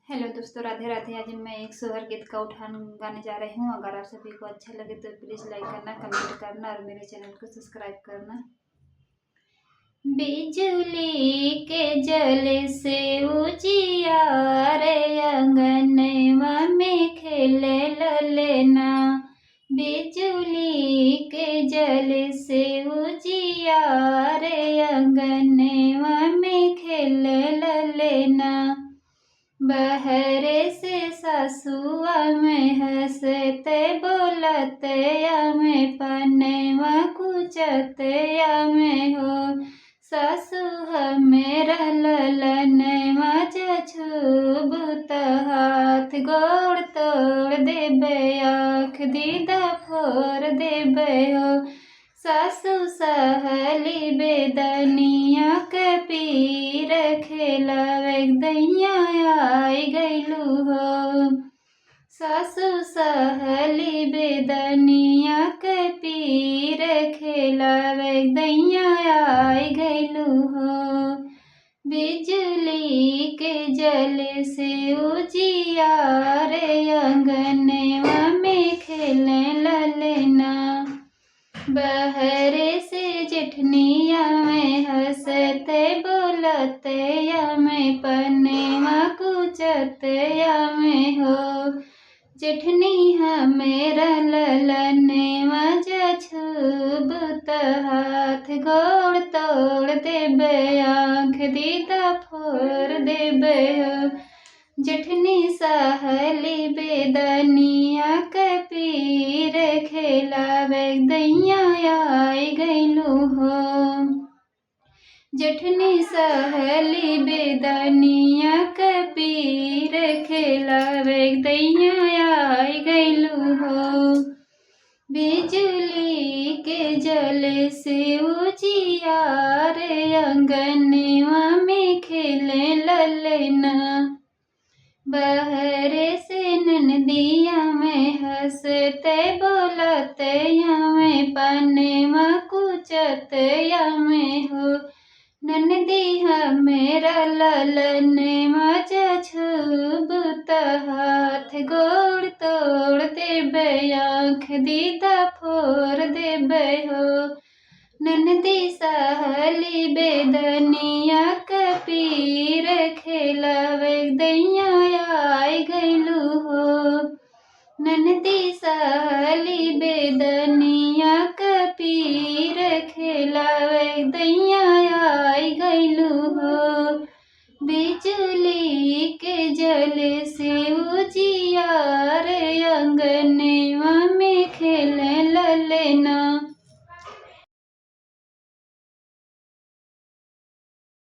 Hello दोस्तों, राधे राधे। आज मैं एक सोहर गीत का उठान गाने जा रही हूँ। अगर आप सभी को अच्छा लगे तो प्लीज़ लाइक करना, कमेंट करना और मेरे चैनल को सब्सक्राइब करना। बिजली के जल से उजियारे अंगनवा में खेले ललना। बिजली के जल से उजियारे अंगनवा में खेले ललना। बहरे से सासुआ में हंसते बोलते या में पनेवा कुचते या में हो। सासु मेरा ललनवा छूबत हाथ गोड़ तोड़ देबे, आँख दीदा फोड़ देबे हो। सासु सहली बेदनिया के पीर खेलावे दैया आई गैलू हो। सासु सहली बेदनिया के पीर खेलावे दैया आई गैलू हो। बिजली के जल से उजियारे अंगनवा में खेले ललना। बहरे से जेठनिया में हंसते बोलते या में पनेवा कुचते या में हो। जेठनी मेरा ललनवा छूबत हाथ गोड़ तोड़ देबे, आँख दीदा फोड़ देबे हो। जेठनी सहली बेदनिया के पीर खेलावे दैया आई गैलू हो। जेठनी सहली बेदनिया के पीर खेलावे दैया आई गैलू हो। बिजली के जल से उजियारे अंगनवा में खेले ललना। बहरे से ननदिया में हंसते बोलते या में पनेवा कुचते या में हो। ननदी मेरा ललनवा छूबत हाथ गोड़ तोड़ देबे, आँख दीदा फोड़ देबे हो। ननदी सहली बेदनिया के पीर खेलावे दैया आई गैलू हो। ननदी सहली बेदनिया के पीर खेलावे दैया आई गैलू हो। बिजली के जल से उजियारे अंगनवा में खेले ललना।